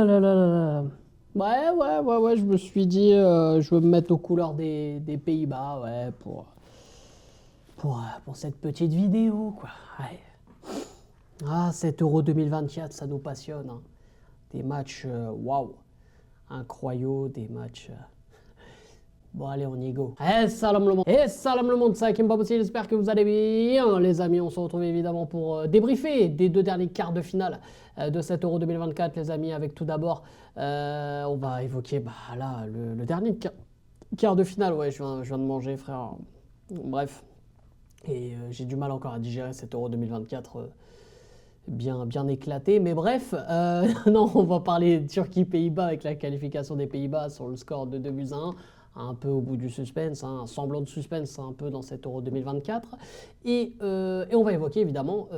Ah là là là là. Ouais, je me suis dit, je veux me mettre aux couleurs des Pays-Bas, ouais, pour cette petite vidéo, quoi. Ouais. Ah, cet Euro 2024, ça nous passionne, hein. Des matchs, waouh, incroyaux, des matchs. Bon, allez, on y go. Salam le monde. Salam le monde, c'est Hakim Babossi, j'espère que vous allez bien, les amis. On se retrouve évidemment pour débriefer des deux derniers quarts de finale de cet Euro 2024, les amis. Avec tout d'abord, on va évoquer là, le dernier quart de finale. Ouais, je viens de manger, frère. Bref. Et j'ai du mal encore à digérer cet Euro 2024 bien éclaté. Mais bref, non, on va parler Turquie-Pays-Bas avec la qualification des Pays-Bas sur le score de 2-1. Un peu au bout du suspense, hein, un semblant de suspense un peu dans cet Euro 2024. Et on va évoquer évidemment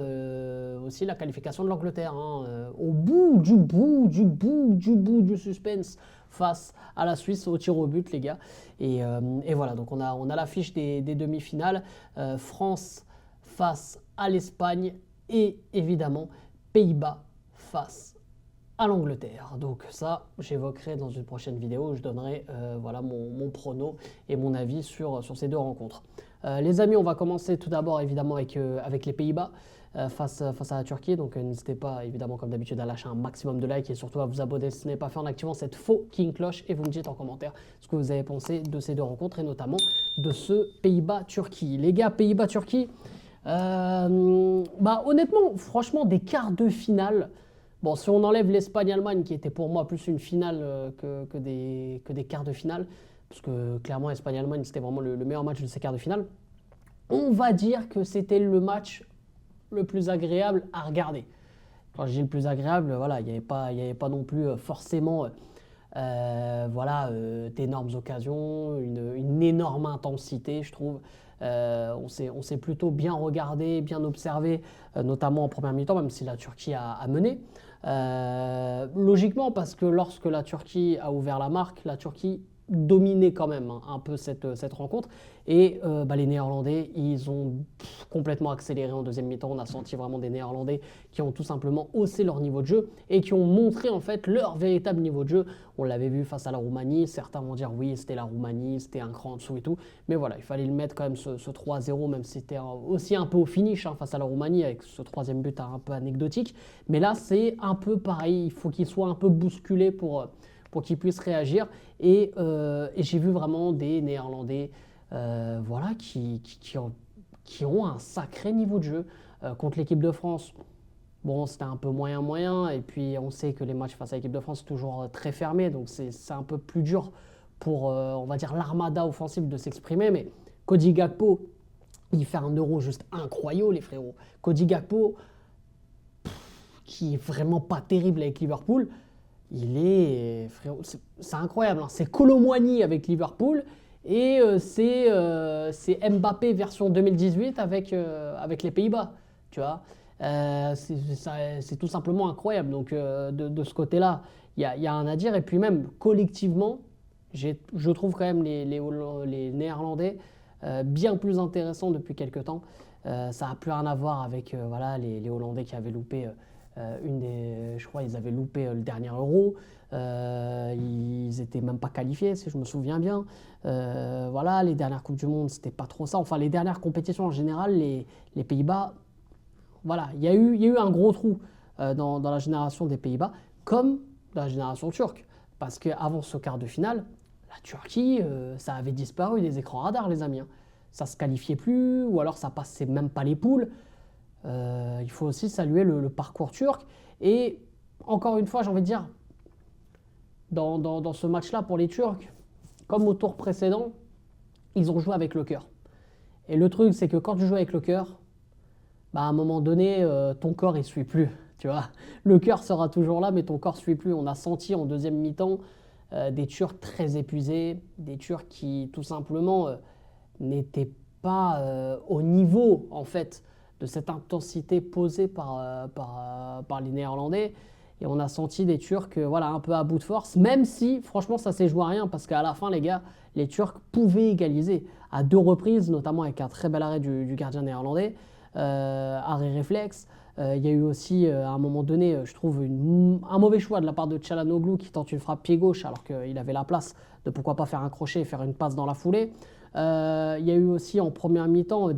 aussi la qualification de l'Angleterre, hein, au bout du suspense face à la Suisse au tir au but, les gars. Et voilà, donc on a l'affiche des demi-finales. France face à l'Espagne et évidemment Pays-Bas face à l'Angleterre. Donc ça, j'évoquerai dans une prochaine vidéo où je donnerai voilà, mon prono et mon avis sur ces deux rencontres. Les amis, on va commencer tout d'abord évidemment avec les Pays-Bas face à la Turquie. Donc n'hésitez pas évidemment comme d'habitude à lâcher un maximum de likes et surtout à vous abonner si ce n'est pas fait en activant cette fucking cloche et vous me dites en commentaire ce que vous avez pensé de ces deux rencontres et notamment de ce Pays-Bas-Turquie. Les gars, Pays-Bas-Turquie, honnêtement, franchement, des quarts de finale. Bon, si on enlève l'Espagne-Allemagne, qui était pour moi plus une finale que des quarts de finale, parce que clairement, Espagne-Allemagne, c'était vraiment le meilleur match de ces quarts de finale, on va dire que c'était le match le plus agréable à regarder. Quand je dis le plus agréable, voilà, il n'y avait pas non plus forcément d'énormes occasions, une énorme intensité, je trouve. On s'est plutôt bien regardé, bien observé, notamment en première mi-temps, même si la Turquie a mené. Logiquement, parce que lorsque la Turquie a ouvert la marque, la Turquie dominait quand même, hein, un peu cette rencontre. Et les Néerlandais, ils ont complètement accéléré en deuxième mi-temps. On a senti vraiment des Néerlandais qui ont tout simplement haussé leur niveau de jeu et qui ont montré en fait leur véritable niveau de jeu. On l'avait vu face à la Roumanie. Certains vont dire oui, c'était la Roumanie, c'était un cran en dessous et tout. Mais voilà, il fallait le mettre quand même ce 3-0, même si c'était aussi un peu au finish, hein, face à la Roumanie avec ce troisième but un peu anecdotique. Mais là, c'est un peu pareil. Il faut qu'il soit un peu bousculé pour qu'ils puissent réagir. Et j'ai vu vraiment des Néerlandais voilà, qui ont un sacré niveau de jeu. Contre l'équipe de France, bon, c'était un peu moyen. Et puis, on sait que les matchs face à l'équipe de France, c'est toujours très fermé. Donc, c'est un peu plus dur pour, on va dire, l'armada offensive de s'exprimer. Mais Cody Gakpo, il fait un euro juste incroyable, les frérots. Cody Gakpo, qui est vraiment pas terrible avec Liverpool, il est, frérot, c'est incroyable, hein. C'est Kolo Muani avec Liverpool et c'est Mbappé version 2018 avec les Pays-Bas, tu vois. C'est tout simplement incroyable. Donc de ce côté-là, il y a un à dire. Et puis même collectivement, je trouve quand même les Néerlandais bien plus intéressants depuis quelques temps. Ça n'a plus rien à voir avec voilà, les Hollandais qui avaient loupé je crois qu'ils avaient loupé le dernier Euro. Ils n'étaient même pas qualifiés, si je me souviens bien. Voilà, les dernières Coupes du Monde, c'était pas trop ça. Enfin, les dernières compétitions en général, les Pays-Bas, voilà, il y a eu un gros trou dans la génération des Pays-Bas, comme dans la génération turque. Parce qu'avant ce quart de finale, la Turquie, ça avait disparu des écrans radars, les amis, hein. Ça se qualifiait plus, ou alors ça passait même pas les poules. Il faut aussi saluer le parcours turc. Et encore une fois, j'ai envie de dire, dans ce match-là pour les Turcs, comme au tour précédent, ils ont joué avec le cœur. Et le truc, c'est que quand tu joues avec le cœur, à un moment donné, ton corps, il ne suit plus. Tu vois, le cœur sera toujours là, mais ton corps ne suit plus. On a senti en deuxième mi-temps des Turcs très épuisés, des Turcs qui, tout simplement, n'étaient pas au niveau, en fait, de cette intensité posée par les Néerlandais. Et on a senti des Turcs voilà, un peu à bout de force, même si, franchement, ça s'est joué à rien, parce qu'à la fin, les gars, les Turcs pouvaient égaliser à deux reprises, notamment avec un très bel arrêt du gardien néerlandais, arrêt réflexe. Il y a eu aussi, à un moment donné, je trouve, un mauvais choix de la part de Çalhanoğlu qui tente une frappe pied gauche alors qu'il avait la place de pourquoi pas faire un crochet et faire une passe dans la foulée. Il y a eu aussi en première mi-temps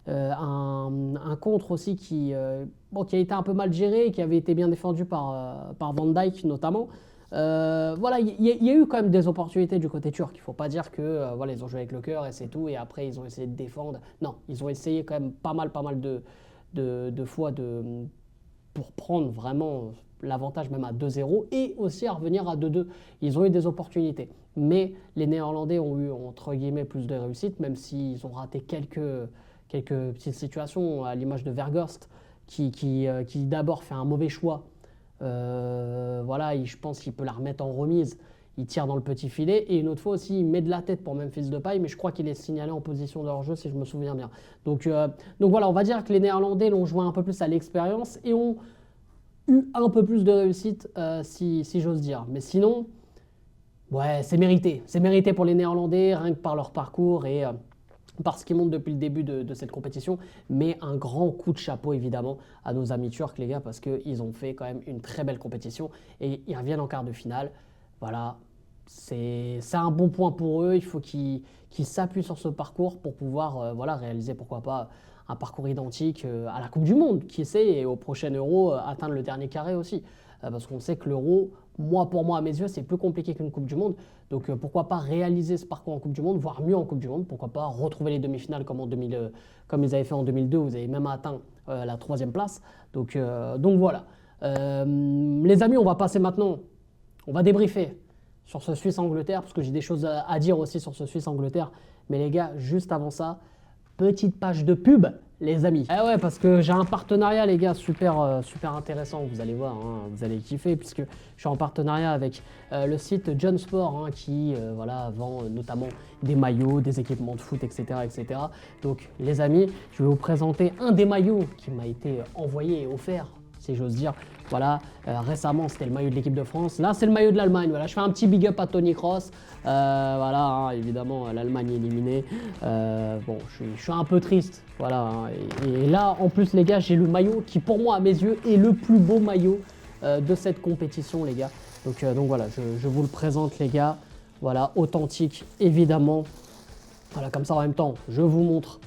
un contre aussi qui a été un peu mal géré et qui avait été bien défendu par Van Dijk notamment. Voilà, il y a eu quand même des opportunités du côté turc. Il ne faut pas dire que voilà, ils ont joué avec le cœur et c'est tout, et après ils ont essayé de défendre. Non, ils ont essayé quand même pas mal de fois pour prendre vraiment l'avantage même à 2-0 et aussi à revenir à 2-2. Ils ont eu des opportunités. Mais les Néerlandais ont eu, entre guillemets, plus de réussite, même s'ils ont raté quelques petites situations, à l'image de Weghorst, qui d'abord fait un mauvais choix. Voilà, je pense qu'il peut la remettre en remise. Il tire dans le petit filet. Et une autre fois aussi, il met de la tête pour Memphis Depay, mais je crois qu'il est signalé en position de hors-jeu, si je me souviens bien. Donc voilà, on va dire que les Néerlandais l'ont joué un peu plus à l'expérience et ont eu un peu plus de réussite, si j'ose dire. Mais sinon, ouais, c'est mérité. C'est mérité pour les Néerlandais, rien que par leur parcours et parce qu'ils montent depuis le début de cette compétition. Mais un grand coup de chapeau, évidemment, à nos amis turcs, les gars, parce qu'ils ont fait quand même une très belle compétition et ils reviennent en quart de finale. Voilà, c'est un bon point pour eux. Il faut qu'ils s'appuient sur ce parcours pour pouvoir voilà, réaliser, pourquoi pas, un parcours identique à la Coupe du Monde, qui sait, et au prochain Euro, atteindre le dernier carré aussi. Parce qu'on sait que l'Euro, pour moi, à mes yeux, c'est plus compliqué qu'une Coupe du Monde. Donc pourquoi pas réaliser ce parcours en Coupe du Monde, voire mieux en Coupe du Monde. Pourquoi pas retrouver les demi-finales comme ils avaient fait en 2002, où vous avez même atteint la troisième place. Donc voilà. Les amis, on va passer maintenant. On va débriefer sur ce Suisse-Angleterre, parce que j'ai des choses à dire aussi sur ce Suisse-Angleterre. Mais les gars, juste avant ça, petite page de pub, les amis. Eh ouais, parce que j'ai un partenariat, les gars, super intéressant. Vous allez voir, hein, vous allez kiffer, puisque je suis en partenariat avec le site John Sport, hein, qui voilà, vend notamment des maillots, des équipements de foot, etc., etc. Donc, les amis, je vais vous présenter un des maillots qui m'a été envoyé et offert, si j'ose dire. Voilà, récemment c'était le maillot de l'équipe de France. Là c'est le maillot de l'Allemagne. Voilà, je fais un petit big up à Tony Kroos. Voilà, hein, évidemment l'Allemagne est éliminée. Bon, je suis un peu triste. Voilà, hein, et là en plus les gars, j'ai le maillot qui pour moi à mes yeux est le plus beau maillot de cette compétition, les gars. Donc voilà, je vous le présente, les gars. Voilà, authentique évidemment. Voilà, comme ça en même temps, je vous montre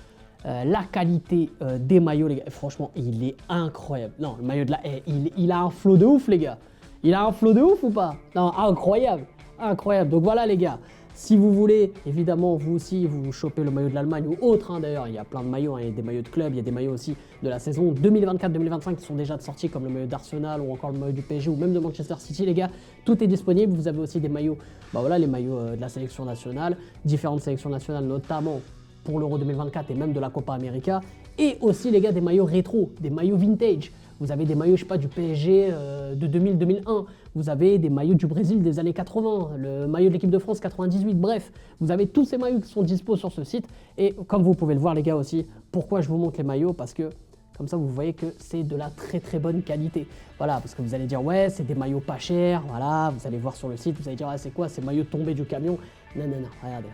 la qualité des maillots, les gars. Franchement, il est incroyable. Non, le maillot de la haie, il a un flow de ouf, les gars. Il a un flow de ouf ou pas? Non, incroyable. Incroyable. Donc voilà, les gars. Si vous voulez, évidemment, vous aussi, vous chopez le maillot de l'Allemagne ou autre. Hein, d'ailleurs, il y a plein de maillots. Hein, il y a des maillots de club, il y a des maillots aussi de la saison 2024-2025 qui sont déjà sortis, comme le maillot d'Arsenal ou encore le maillot du PSG ou même de Manchester City, les gars. Tout est disponible. Vous avez aussi des maillots, bah voilà, les maillots de la sélection nationale, différentes sélections nationales, notamment pour l'Euro 2024 et même de la Copa América. Et aussi, les gars, des maillots rétro, des maillots vintage. Vous avez des maillots, je sais pas, du PSG de 2000-2001. Vous avez des maillots du Brésil des années 80, le maillot de l'équipe de France 98. Bref, vous avez tous ces maillots qui sont dispo sur ce site. Et comme vous pouvez le voir, les gars, aussi, pourquoi je vous montre les maillots? Parce que comme ça, vous voyez que c'est de la très bonne qualité. Voilà, parce que vous allez dire, ouais, c'est des maillots pas chers. Voilà, vous allez voir sur le site, vous allez dire, ouais, c'est quoi ces maillots tombés du camion? Non,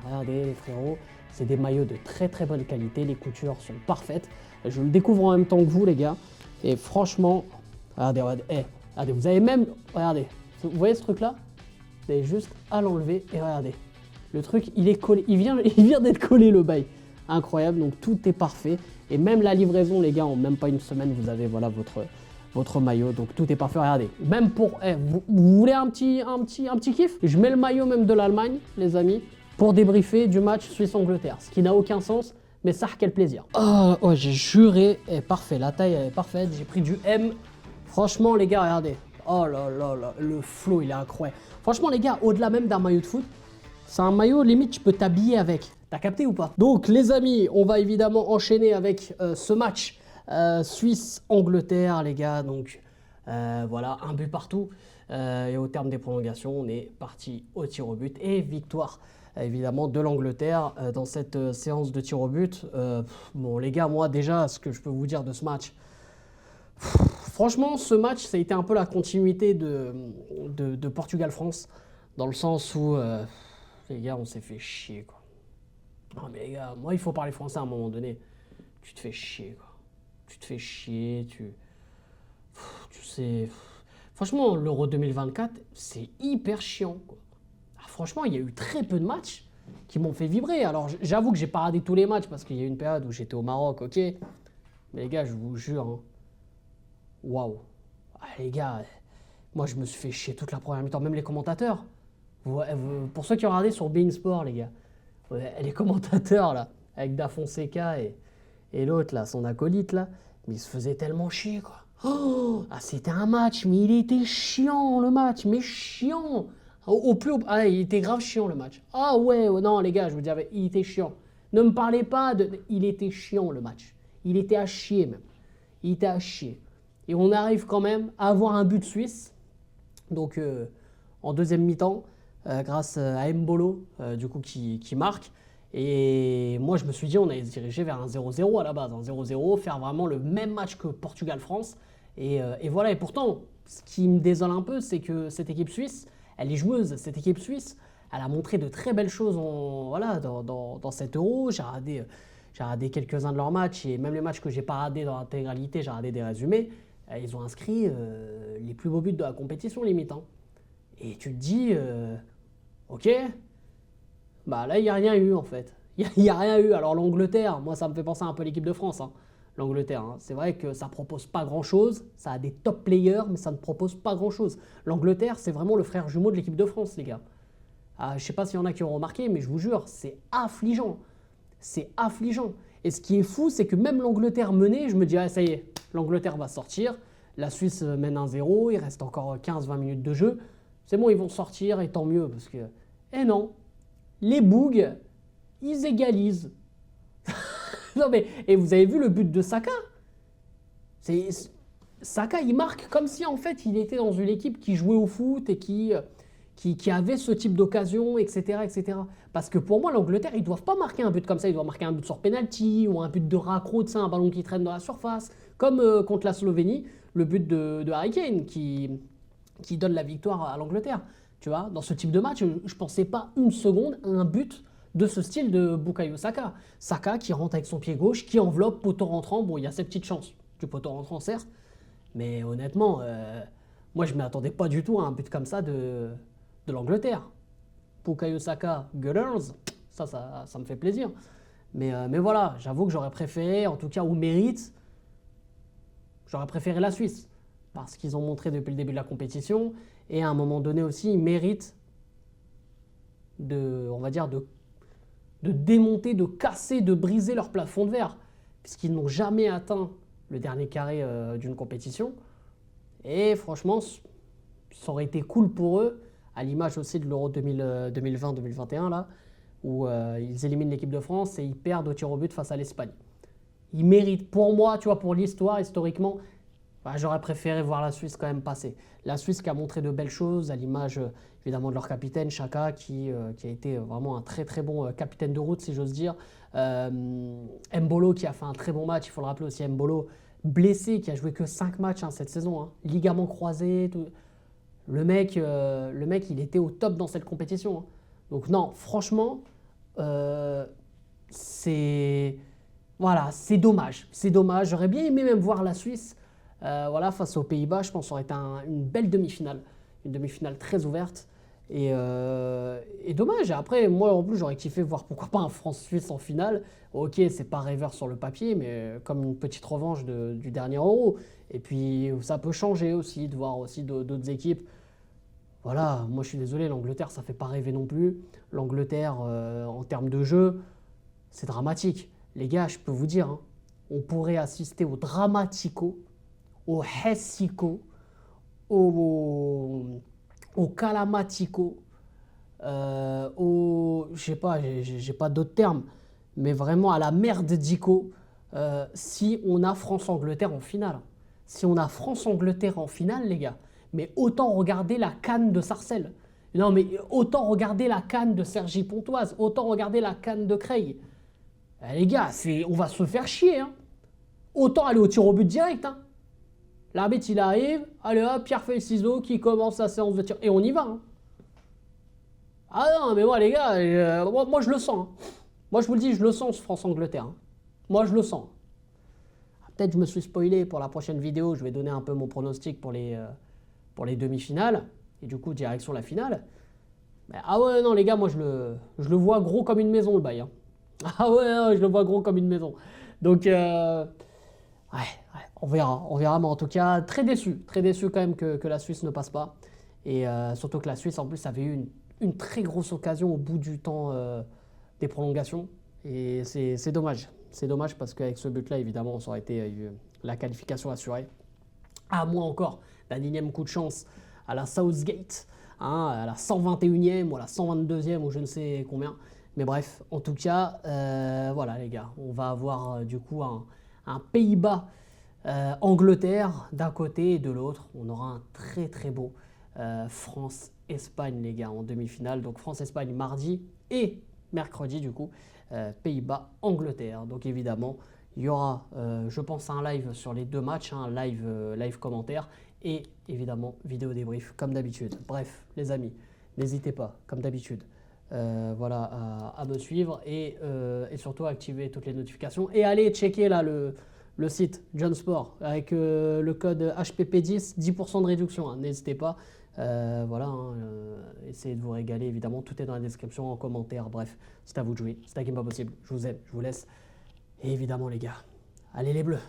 regardez, les frérots. C'est des maillots de très bonne qualité, les coutures sont parfaites. Je le découvre en même temps que vous, les gars. Et franchement, regardez, vous avez même, regardez, vous voyez ce truc-là? Vous avez juste à l'enlever et regardez. Le truc, il est collé, il vient d'être collé, le bail. Incroyable, donc tout est parfait. Et même la livraison, les gars, en même pas une semaine, vous avez voilà votre maillot, donc tout est parfait. Regardez, même pour, vous voulez un petit kiff? Je mets le maillot même de l'Allemagne, les amis, pour débriefer du match Suisse-Angleterre, ce qui n'a aucun sens, mais ça, quel plaisir. Oh, j'ai juré, parfait, la taille elle est parfaite, j'ai pris du M. Franchement, les gars, regardez. Oh là, le flow, il est incroyable. Franchement, les gars, au-delà même d'un maillot de foot, c'est un maillot, limite, tu peux t'habiller avec. T'as capté ou pas? Donc, les amis, on va évidemment enchaîner avec ce match Suisse-Angleterre, les gars. Donc, voilà, un but partout. Et au terme des prolongations, on est parti au tir au but et victoire évidemment de l'Angleterre dans cette séance de tir au but. Bon les gars, moi déjà, ce que je peux vous dire de ce match, franchement ce match ça a été un peu la continuité de Portugal-France, dans le sens où les gars on s'est fait chier quoi. Non mais les gars, moi il faut parler français à un moment donné, tu te fais chier quoi. Tu te fais chier, Tu sais, franchement, l'Euro 2024, c'est hyper chiant, quoi. Ah, franchement, il y a eu très peu de matchs qui m'ont fait vibrer. Alors, j'avoue que j'ai pas regardé tous les matchs parce qu'il y a eu une période où j'étais au Maroc, ok. Mais les gars, je vous jure, hein, waouh. Ah, les gars, moi, je me suis fait chier toute la première mi-temps, même les commentateurs. Pour ceux qui ont regardé sur Bein Sport, les gars, ouais, les commentateurs, là, avec Da Fonseca et l'autre, là, son acolyte, là, mais il se faisait tellement chier, quoi. Oh, ah, c'était un match, mais il était chiant, le match, mais chiant. Ah, il était grave chiant, le match. Ah ouais, non, les gars, je vous dis, il était chiant. Ne me parlez pas de... Il était chiant, le match. Il était à chier, même. Il était à chier. Et on arrive quand même à avoir un but suisse. Donc, en deuxième mi-temps, grâce à Mbolo, du coup, qui marque. Et moi, je me suis dit, on allait se diriger vers un 0-0 à la base. Un 0-0, faire vraiment le même match que Portugal-France. Et voilà, et pourtant, ce qui me désole un peu, c'est que cette équipe suisse, elle est joueuse. Cette équipe suisse, elle a montré de très belles choses voilà, dans cet Euro. J'ai regardé quelques-uns de leurs matchs, et même les matchs que j'ai pas regardés dans l'intégralité, j'ai regardé des résumés. Ils ont inscrit les plus beaux buts de la compétition, limite, hein. Et tu te dis, ok, bah là, il n'y a rien eu en fait. Il n'y a rien eu. Alors l'Angleterre, moi ça me fait penser un peu à l'équipe de France, hein. L'Angleterre, hein. C'est vrai que ça propose pas grand-chose. Ça a des top players, mais ça ne propose pas grand-chose. L'Angleterre, c'est vraiment le frère jumeau de l'équipe de France, les gars. Ah, je sais pas s'il y en a qui ont remarqué, mais je vous jure, c'est affligeant. C'est affligeant. Et ce qui est fou, c'est que même l'Angleterre menée, je me dis, ah, ça y est, l'Angleterre va sortir. La Suisse mène 1-0, il reste encore 15-20 minutes de jeu. C'est bon, ils vont sortir, et tant mieux, parce que... Eh non, les Bougs, ils égalisent. Non mais, et vous avez vu le but de Saka? C'est, Saka, il marque comme si en fait il était dans une équipe qui jouait au foot et qui avait ce type d'occasion, etc., etc. Parce que pour moi, l'Angleterre, ils ne doivent pas marquer un but comme ça. Ils doivent marquer un but sur penalty ou un but de raccro, un ballon qui traîne dans la surface. Comme contre la Slovénie, le but de Harry Kane qui donne la victoire à l'Angleterre. Tu vois, dans ce type de match, je ne pensais pas une seconde à un but de ce style de Bukayo Saka. Saka qui rentre avec son pied gauche, qui enveloppe poteau rentrant. Bon, il y a ses petites chances du poteau rentrant, certes. Mais honnêtement, moi, je ne m'attendais pas du tout à un but comme ça de l'Angleterre. Bukayo Saka, Gunners, ça me fait plaisir. Mais voilà, j'avoue que j'aurais préféré, en tout cas au mérite, j'aurais préféré la Suisse. Parce qu'ils ont montré depuis le début de la compétition. Et à un moment donné aussi, ils méritent on va dire, de démonter, de casser, de briser leur plafond de verre. Puisqu'ils n'ont jamais atteint le dernier carré d'une compétition. Et franchement, ça aurait été cool pour eux, à l'image aussi de l'Euro 2020-2021, là, où ils éliminent l'équipe de France et ils perdent au tir au but face à l'Espagne. Ils méritent, pour moi, tu vois, pour l'histoire, historiquement, bah, j'aurais préféré voir la Suisse quand même passer. La Suisse qui a montré de belles choses, à l'image évidemment de leur capitaine, Xhaka, qui a été vraiment un très très bon capitaine de route, si j'ose dire. Mbolo qui a fait un très bon match, il faut le rappeler aussi, Mbolo blessé, qui a joué que 5 matchs cette saison, hein. Ligament croisé, tout. Le mec, il était au top dans cette compétition, hein. Donc non, franchement, c'est... Voilà, c'est dommage. C'est dommage. J'aurais bien aimé même voir la Suisse voilà, face aux Pays-Bas. Je pense que ça aurait été une belle demi-finale. Une demi-finale très ouverte. Et dommage. Après, moi en plus, j'aurais kiffé voir pourquoi pas un France-Suisse en finale. Ok, c'est pas rêveur sur le papier, mais comme une petite revanche du dernier Euro. Et puis, ça peut changer aussi, de voir aussi d'autres équipes. Voilà, moi je suis désolé, l'Angleterre, ça fait pas rêver non plus. L'Angleterre, en termes de jeu, c'est dramatique. Les gars, je peux vous dire, hein, on pourrait assister au Dramatico, au Hessico, au Calamatico, je sais pas, j'ai pas d'autres termes, mais vraiment à la merde d'Ico, si on a France-Angleterre en finale. Si on a France-Angleterre en finale, les gars, mais autant regarder la CAN de Sarcelles. Non, mais autant regarder la CAN de Cergy Pontoise, autant regarder la CAN de Creil. Les gars, on va se faire chier, hein. Autant aller au tir au but direct, hein. L'arbitre, il arrive, allez hop, pierre, feuille, ciseaux, qui commence la séance de tir. Et on y va, hein. Ah non, mais moi, les gars, moi je le sens, hein. Moi, je vous le dis, je le sens, ce France-Angleterre, hein. Moi, je le sens. Peut-être je me suis spoilé pour la prochaine vidéo, je vais donner un peu mon pronostic pour les demi-finales, et du coup direction la finale. Mais, ah ouais, non les gars, moi je le vois gros comme une maison le bail, hein. Ah ouais, non, je le vois gros comme une maison. Donc, ouais, ouais, on verra, mais en tout cas, très déçu quand même que la Suisse ne passe pas. Et surtout que la Suisse, en plus, avait eu une très grosse occasion au bout du temps des prolongations. Et c'est dommage. C'est dommage parce qu'avec ce but-là, évidemment, ça aurait été la qualification assurée. À moins encore d'un énième coup de chance à la Southgate, hein, à la 121e ou à la 122e ou je ne sais combien. Mais bref, en tout cas, voilà les gars, on va avoir du coup un Pays-Bas Angleterre d'un côté et de l'autre. On aura un très très beau France-Espagne les gars en demi-finale. Donc France-Espagne mardi et mercredi du coup Pays-Bas-Angleterre. Donc évidemment il y aura je pense un live sur les deux matchs, un live commentaire et évidemment vidéo débrief comme d'habitude. Bref les amis, n'hésitez pas comme d'habitude. Voilà, à me suivre et surtout à activer toutes les notifications et allez checker là le site John Sport avec le code HPP10, 10% de réduction, hein, n'hésitez pas. Voilà, hein, essayez de vous régaler évidemment, tout est dans la description, en commentaire, bref, c'est à vous de jouer, c'est à qui pas possible. Je vous aime, je vous laisse et évidemment les gars, allez les bleus.